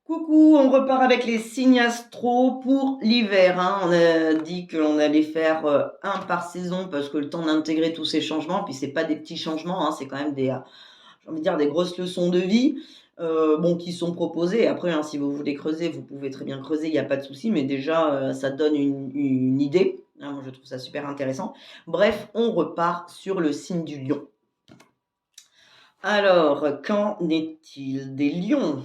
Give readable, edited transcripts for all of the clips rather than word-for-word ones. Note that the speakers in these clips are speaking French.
Coucou, on repart avec les signes astro pour l'hiver, hein. On a dit qu'on allait faire un par saison parce que le temps d'intégrer tous ces changements, puis c'est pas des petits changements, hein, c'est quand même j'ai envie de dire des grosses leçons de vie, bon, qui sont proposées. Après, hein, si vous voulez creuser, vous pouvez très bien creuser, il n'y a pas de souci, mais déjà, ça donne une idée, hein. Moi, je trouve ça super intéressant. Bref, on repart sur le signe du lion. Alors, qu'en est-il des lions?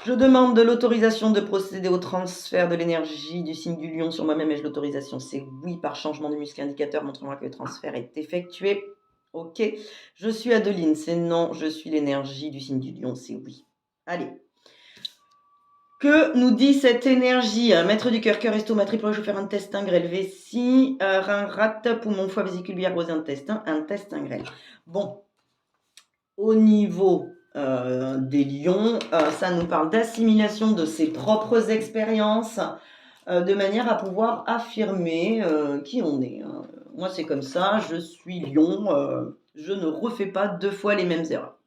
Je demande de l'autorisation de procéder au transfert de l'énergie du signe du lion sur moi-même. Ai-je l'autorisation? C'est oui, par changement de muscle indicateur. Montre-moi que le transfert est effectué. Ok. Je suis Adeline, c'est non. Je suis l'énergie du signe du lion, c'est oui. Allez. Que nous dit cette énergie? Maître du cœur, cœur, estomac, triple, je vais faire un intestin, grêle, vessie, rein, rate, poumon, foie, vésicule biliaire, gros intestin, grêle. Bon. Au niveau des lions, ça nous parle d'assimilation de ses propres expériences, de manière à pouvoir affirmer qui on est. Moi, c'est comme ça, je suis lion, je ne refais pas 2 fois les mêmes erreurs.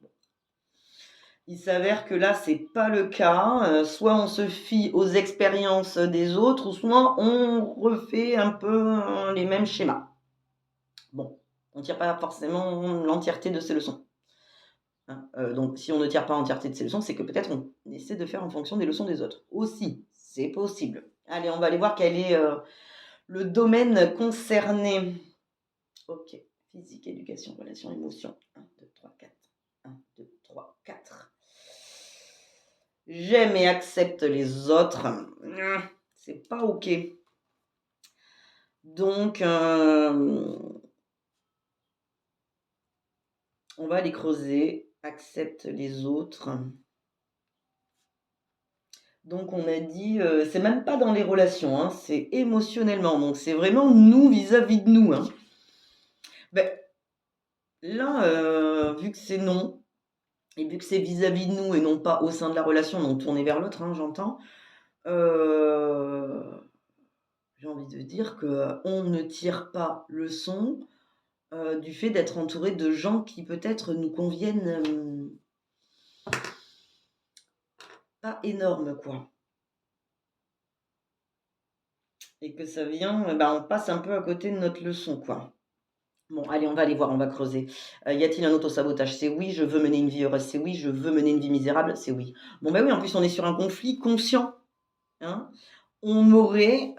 Il s'avère que là, c'est pas le cas. Soit on se fie aux expériences des autres, ou soit on refait un peu les mêmes schémas. Bon, on ne tire pas forcément l'entièreté de ces leçons. Donc, si on ne tire pas l'entièreté de ces leçons, c'est que peut-être on essaie de faire en fonction des leçons des autres. Aussi, c'est possible. Allez, on va aller voir quel est le domaine concerné. Ok, physique, éducation, relation, émotion. 1, 2, 3, 4. 1, 2, 3, 4. J'aime et accepte les autres. C'est pas ok. Donc, on va aller creuser. Accepte les autres. Donc on a dit, c'est même pas dans les relations, hein, c'est émotionnellement. Donc c'est vraiment nous vis-à-vis de nous, hein. Ben, là, vu que c'est non, et vu que c'est vis-à-vis de nous et non pas au sein de la relation, donc tourner vers l'autre, hein, j'entends, j'ai envie de dire qu'on ne tire pas leçon du fait d'être entouré de gens qui peut-être nous conviennent pas énormes, quoi. Et que ça vient, on passe un peu à côté de notre leçon, quoi. Bon, allez, on va aller voir, on va creuser. Y a-t-il un autosabotage? C'est oui. Je veux mener une vie heureuse? C'est oui. Je veux mener une vie misérable? C'est oui. Bon, oui, en plus, on est sur un conflit conscient, hein. On aurait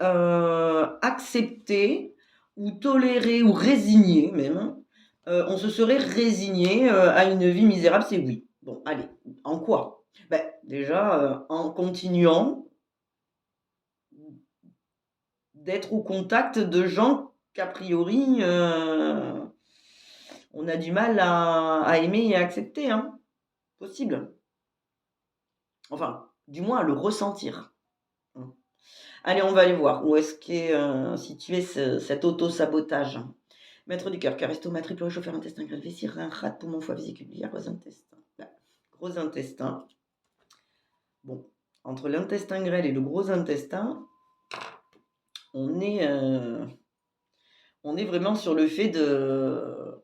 accepté ou toléré ou résigné même, on se serait résigné à une vie misérable? C'est oui. Bon, allez, en quoi? Déjà, en continuant d'être au contact de gens qu'a priori on a du mal à aimer et à accepter, hein. Possible. Enfin, du moins à le ressentir. Allez, on va aller voir où est-ce qu'est situé cet auto-sabotage. Maître du cœur, cœur, estomac, triple réchauffeur, intestin, grêle, vessie, rein, rate, poumon, foie, vésicule biliaire, gros intestin. Gros intestin. Bon, entre l'intestin grêle et le gros intestin, on est vraiment sur le fait de...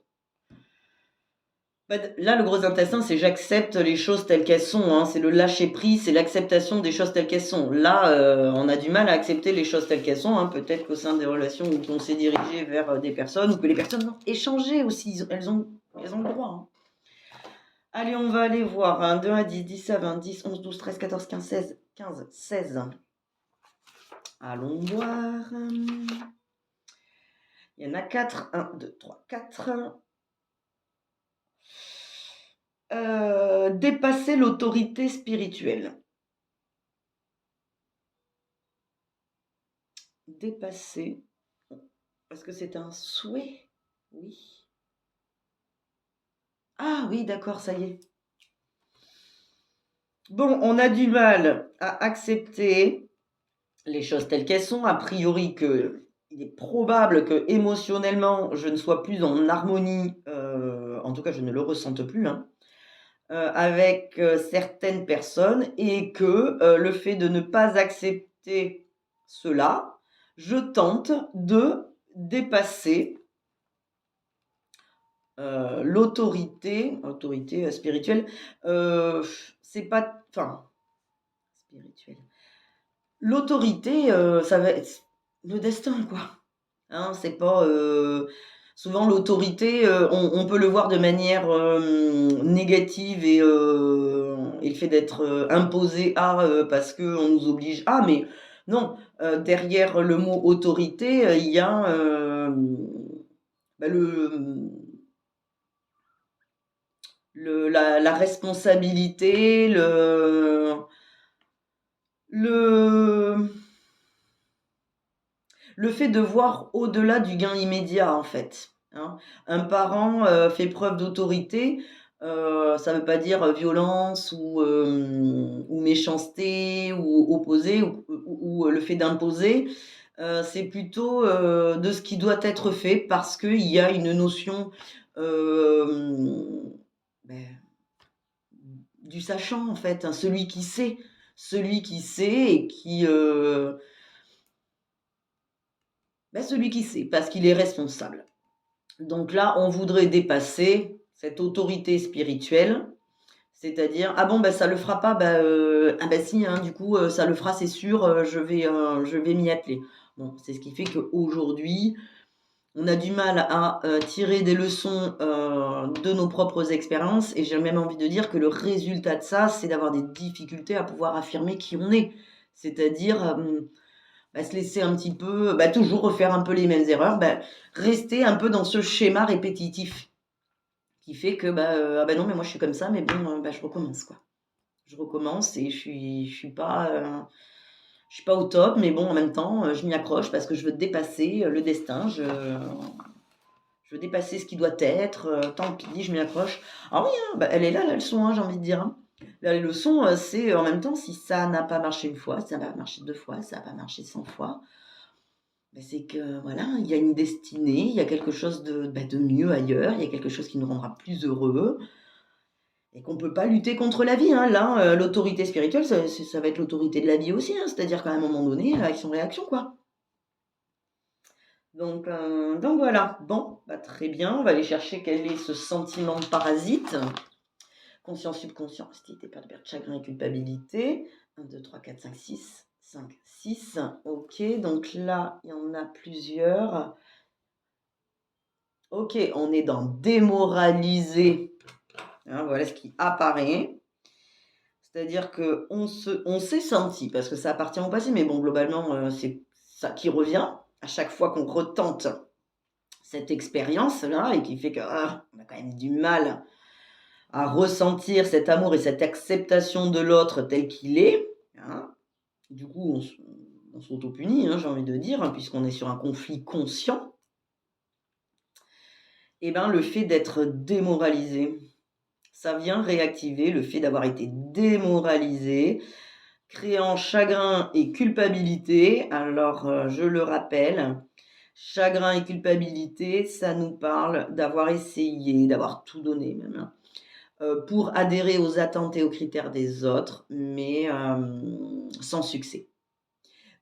Là, le gros intestin, c'est j'accepte les choses telles qu'elles sont, hein. C'est le lâcher prise, c'est l'acceptation des choses telles qu'elles sont. Là, on a du mal à accepter les choses telles qu'elles sont, hein. Peut-être qu'au sein des relations où on s'est dirigé vers des personnes, ou que les personnes ont échangé aussi, elles ont le droit, hein. Allez, on va aller voir. 1, 2 à 10, 10 à 20, 10, 11, 12, 13, 14, 15, 16, 15, 16. Allons voir. Il y en a 4. 1, 2, 3, 4. Dépasser l'autorité spirituelle. Dépasser. Est-ce que c'est un souhait? Oui. Ah oui, d'accord, ça y est. Bon, on a du mal à accepter les choses telles qu'elles sont. A priori, il est probable que émotionnellement, je ne sois plus en harmonie, en tout cas, je ne le ressente plus, hein, avec certaines personnes, et que le fait de ne pas accepter cela, je tente de dépasser l'autorité spirituelle. C'est pas... Enfin, spirituel. L'autorité, ça va être le destin, quoi. Hein, c'est pas, souvent l'autorité, on peut le voir de manière, négative et le fait d'être, imposé à, parce qu'on nous oblige à, mais non, derrière le mot autorité, il y a, bah, la responsabilité, le le fait de voir au-delà du gain immédiat, en fait, hein. Un parent, fait preuve d'autorité, ça veut pas dire, violence ou méchanceté ou opposer ou le fait d'imposer, c'est plutôt, de ce qui doit être fait parce qu'il y a une notion, beh, du sachant, en fait, hein, celui qui sait et qui, celui qui sait, parce qu'il est responsable. Donc là, on voudrait dépasser cette autorité spirituelle, c'est-à-dire: «Ah bon, bah, ça le fera pas, bah, ah bah si, hein, du coup, ça le fera, c'est sûr, je vais m'y atteler». Bon, c'est ce qui fait qu'aujourd'hui, on a du mal à, tirer des leçons, de nos propres expériences et j'ai même envie de dire que le résultat de ça, c'est d'avoir des difficultés à pouvoir affirmer qui on est. C'est-à-dire, se laisser un petit peu, toujours refaire un peu les mêmes erreurs, rester un peu dans ce schéma répétitif qui fait que, «Ah bah non, mais moi je suis comme ça, mais bon, je recommence, quoi». Je recommence et je suis pas au top, mais bon, en même temps, je m'y accroche parce que je veux dépasser, le destin. Je veux dépasser ce qui doit être, tant pis, je m'y accroche. Ah oui, hein, elle est là la leçon, hein, j'ai envie de dire, hein. La leçon, c'est en même temps, si ça n'a pas marché une fois, ça va marcher 2 fois, ça va marcher 100 fois, c'est que voilà, il y a une destinée, il y a quelque chose de mieux ailleurs, il y a quelque chose qui nous rendra plus heureux et qu'on peut pas lutter contre la vie, hein. Là, l'autorité spirituelle, ça va être l'autorité de la vie aussi, hein. C'est-à-dire qu'à un moment donné, action-réaction, quoi. Donc voilà. Bon, très bien, on va aller chercher quel est ce sentiment de parasite. Conscient, subconscient, hostilité, peur de perte, chagrin et culpabilité. 1, 2, 3, 4, 5, 6. 5, 6. OK, donc là, il y en a plusieurs. OK, on est dans démoraliser. Hein, voilà ce qui apparaît. C'est-à-dire qu'on s'est senti, parce que ça appartient au passé, mais bon, globalement, c'est ça qui revient à chaque fois qu'on retente cette expérience-là et qui fait qu'on a quand même du mal à ressentir cet amour et cette acceptation de l'autre tel qu'il est, hein. Du coup, on s'auto-punit, hein, j'ai envie de dire, hein, puisqu'on est sur un conflit conscient. Et le fait d'être démoralisé, ça vient réactiver le fait d'avoir été démoralisé, créant chagrin et culpabilité. Alors, je le rappelle, chagrin et culpabilité, ça nous parle d'avoir essayé, d'avoir tout donné même, hein, pour adhérer aux attentes et aux critères des autres, mais sans succès.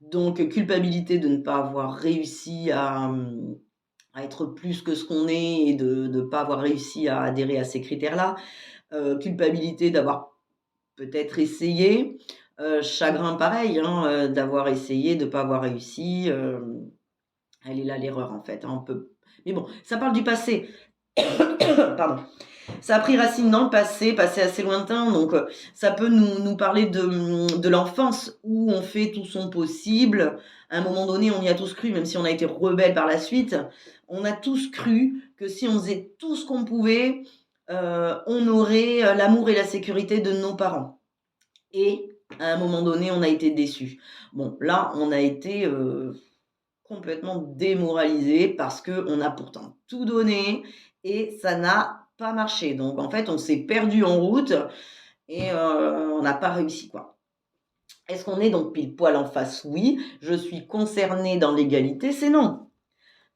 Donc culpabilité de ne pas avoir réussi à être plus que ce qu'on est et de ne pas avoir réussi à adhérer à ces critères-là. Culpabilité d'avoir peut-être essayé. Chagrin pareil, hein, d'avoir essayé, de ne pas avoir réussi, elle est là l'erreur en fait, hein, on peut mais bon, ça parle du passé. Pardon. Ça a pris racine dans le passé assez lointain, donc ça peut nous parler de l'enfance où on fait tout son possible. À un moment donné, on y a tous cru, même si on a été rebelles par la suite. On a tous cru que si on faisait tout ce qu'on pouvait, on aurait, l'amour et la sécurité de nos parents et à un moment donné, on a été déçus. Bon, là, on a été, complètement démoralisés parce qu'on a pourtant tout donné et ça n'a pas marché. Donc en fait, on s'est perdu en route et on n'a pas réussi, quoi. Est-ce qu'on est donc pile poil en face? Oui. Je suis concernée dans l'égalité? C'est non.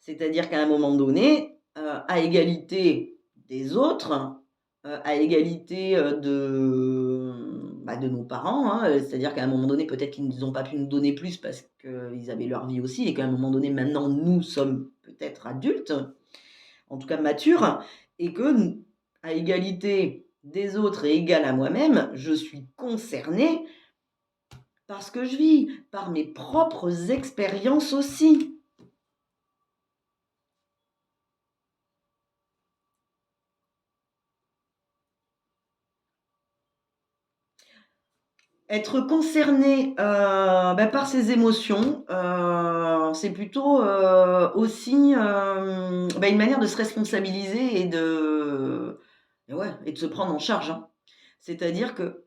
C'est-à-dire qu'à un moment donné, à égalité des autres, à égalité, de nos parents, hein, c'est-à-dire qu'à un moment donné, peut-être qu'ils n'ont pas pu nous donner plus parce qu'ils avaient leur vie aussi et qu'à un moment donné, maintenant, nous sommes peut-être adultes, en tout cas matures et que n à égalité des autres et égale à moi-même, je suis concernée par ce que je vis, par mes propres expériences aussi. Être concerné par ses émotions, c'est plutôt aussi une manière de se responsabiliser et de se prendre en charge. Hein. C'est-à-dire que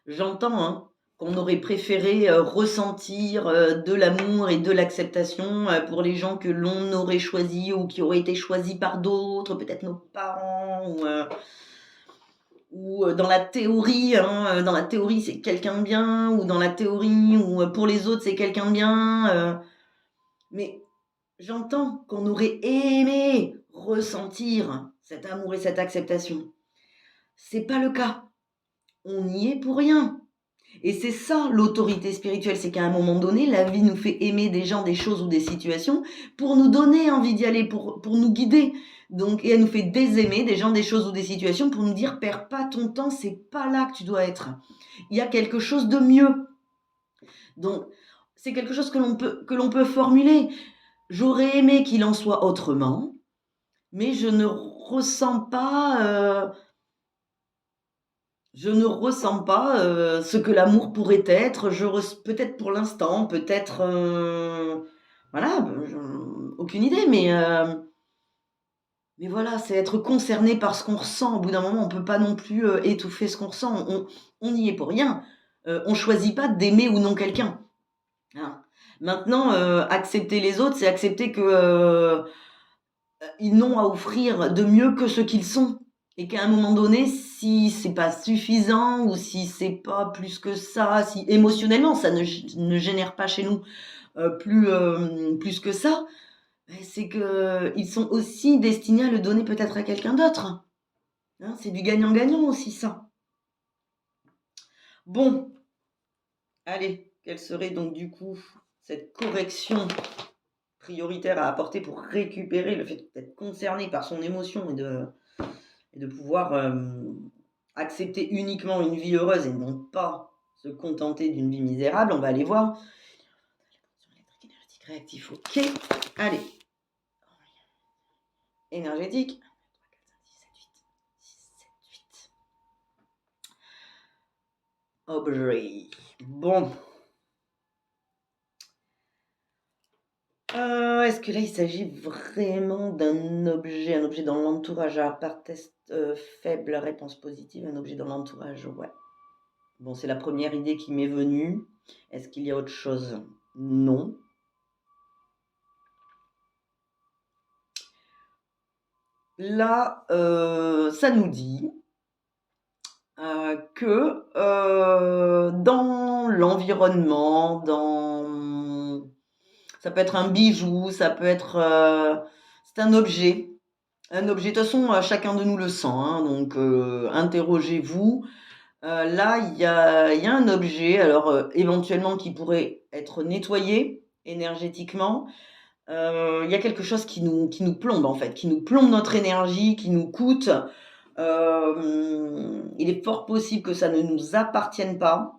j'entends hein, qu'on aurait préféré ressentir de l'amour et de l'acceptation pour les gens que l'on aurait choisis ou qui auraient été choisis par d'autres, peut-être nos parents ou dans la théorie, hein, dans la théorie c'est quelqu'un de bien, ou dans la théorie, ou pour les autres c'est quelqu'un de bien. Mais j'entends qu'on aurait aimé ressentir cet amour et cette acceptation. C'est pas le cas. On n'y est pour rien. Et c'est ça l'autorité spirituelle, c'est qu'à un moment donné, la vie nous fait aimer des gens, des choses ou des situations pour nous donner envie d'y aller, pour nous guider. Donc, et elle nous fait désaimer des gens, des choses ou des situations pour nous dire perds pas ton temps, c'est pas là que tu dois être. Il y a quelque chose de mieux. Donc, c'est quelque chose que l'on peut formuler. J'aurais aimé qu'il en soit autrement, mais je ne ressens pas ce que l'amour pourrait être. Peut-être pour l'instant, peut-être, voilà, aucune idée, mais voilà, c'est être concerné par ce qu'on ressent. Au bout d'un moment, on peut pas non plus étouffer ce qu'on ressent. On n'y est pour rien. On choisit pas d'aimer ou non quelqu'un. Hein. Maintenant, accepter les autres, c'est accepter que ils n'ont à offrir de mieux que ce qu'ils sont. Et qu'à un moment donné, si c'est pas suffisant ou si c'est pas plus que ça, si émotionnellement ça ne génère pas chez nous plus que ça, c'est qu'ils sont aussi destinés à le donner peut-être à quelqu'un d'autre. Hein, c'est du gagnant-gagnant aussi ça. Bon, allez, quelle serait donc du coup cette correction prioritaire à apporter pour récupérer le fait d'être concerné par son émotion et de pouvoir accepter uniquement une vie heureuse et non pas se contenter d'une vie misérable. On va aller voir. Électrique, énergétique, réactif, ok. Allez. Énergétique. 1, 2, 3, 4, 5, 6, 7, 8. Objet. Bon. Est-ce que là, il s'agit vraiment d'un objet, un objet dans l'entourage? Alors, par test faible, réponse positive, un objet dans l'entourage, ouais. Bon, c'est la première idée qui m'est venue. Est-ce qu'il y a autre chose? Non. Là, ça nous dit que dans l'environnement, ça peut être un bijou, ça peut être... c'est un objet. Un objet, de toute façon, chacun de nous le sent, hein, donc interrogez-vous. Là, il y a un objet, alors éventuellement qui pourrait être nettoyé énergétiquement. Il y a quelque chose qui nous plombe en fait, qui nous plombe notre énergie, qui nous coûte. Il est fort possible que ça ne nous appartienne pas.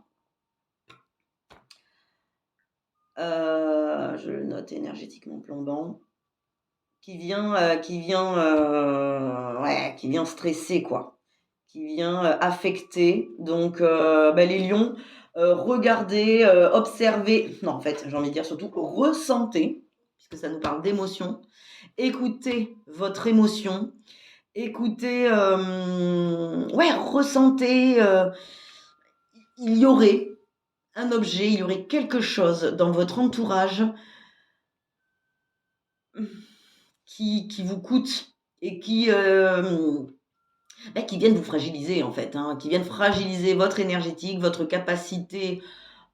Je le note énergétiquement plombant. Qui vient stresser quoi, qui vient affecter. Donc les lions, regardez, observez, non en fait j'ai envie de dire surtout ressentez, puisque ça nous parle d'émotion. Écoutez votre émotion, écoutez, ressentez, il y aurait un objet, il y aurait quelque chose dans votre entourage qui vous coûte et qui viennent vous fragiliser en fait, hein, qui viennent fragiliser votre énergétique, votre capacité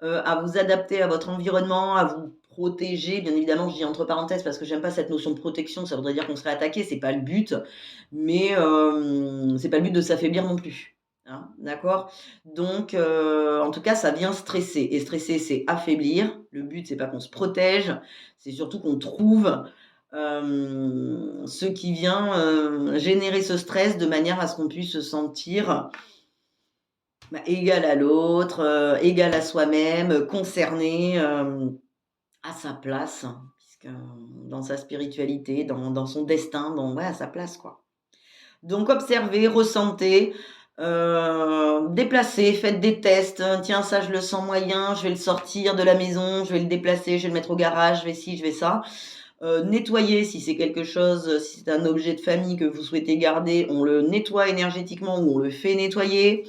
à vous adapter à votre environnement, à vous protéger. Bien évidemment, je dis entre parenthèses parce que j'aime pas cette notion de protection, ça voudrait dire qu'on serait attaqué, c'est pas le but, mais c'est pas le but de s'affaiblir non plus. Hein, d'accord? Donc, en tout cas, ça vient stresser. Et stresser, c'est affaiblir. Le but, c'est pas qu'on se protège, c'est surtout qu'on trouve ce qui vient générer ce stress de manière à ce qu'on puisse se sentir bah, égal à l'autre, égal à soi-même, concerné, à sa place, puisque dans sa spiritualité, dans son destin, ouais, à sa place, quoi. Donc observez, ressentez, déplacez, faites des tests. Tiens, ça, je le sens moyen, je vais le sortir de la maison, je vais le déplacer, je vais le mettre au garage, je vais ci, je vais ça. Nettoyer si c'est quelque chose, si c'est un objet de famille que vous souhaitez garder, on le nettoie énergétiquement ou on le fait nettoyer.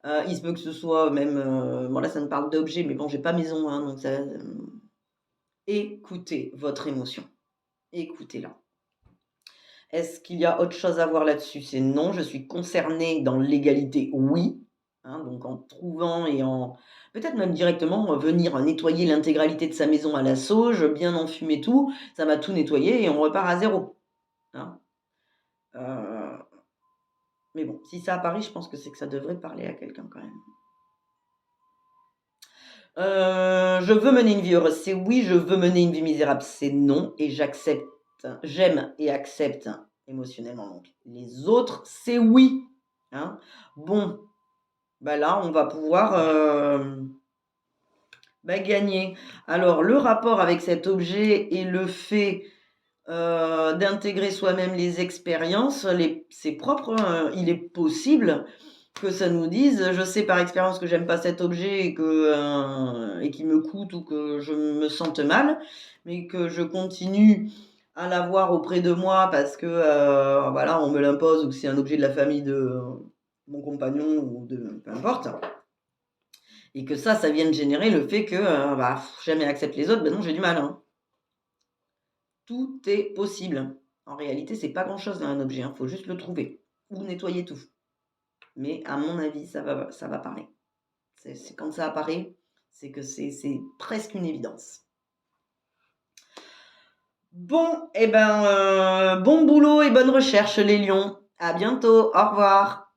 Il se peut que ce soit même, bon là ça me parle d'objets, mais bon j'ai pas maison, hein, donc ça, écoutez votre émotion, écoutez-la. Est-ce qu'il y a autre chose à voir là-dessus? C'est non. Je suis concernée dans l'égalité, oui. Hein, donc en trouvant et en peut-être même directement venir nettoyer l'intégralité de sa maison à la sauge, bien enfumer tout, ça va tout nettoyer et on repart à zéro. Hein. Mais bon, si ça apparaît, je pense que c'est que ça devrait parler à quelqu'un quand même. Je veux mener une vie heureuse, c'est oui. Je veux mener une vie misérable, c'est non. Et j'accepte, j'aime et accepte émotionnellement donc les autres, c'est oui. Hein. Bon, bah là, on va pouvoir gagner. Alors, le rapport avec cet objet et le fait d'intégrer soi-même les expériences, ses propres, il est possible que ça nous dise, je sais par expérience que j'aime pas cet objet et qu'il me coûte ou que je me sente mal, mais que je continue à l'avoir auprès de moi parce que voilà, on me l'impose ou que c'est un objet de la famille de mon compagnon ou de peu importe. Et que ça vienne générer le fait que jamais accepte les autres, ben non, j'ai du mal. Hein. Tout est possible. En réalité, c'est pas grand-chose dans un objet, hein, faut juste le trouver ou nettoyer tout. Mais à mon avis, ça va parler. C'est quand ça apparaît, c'est que c'est presque une évidence. Bon, bon boulot et bonne recherche les lions. À bientôt, au revoir.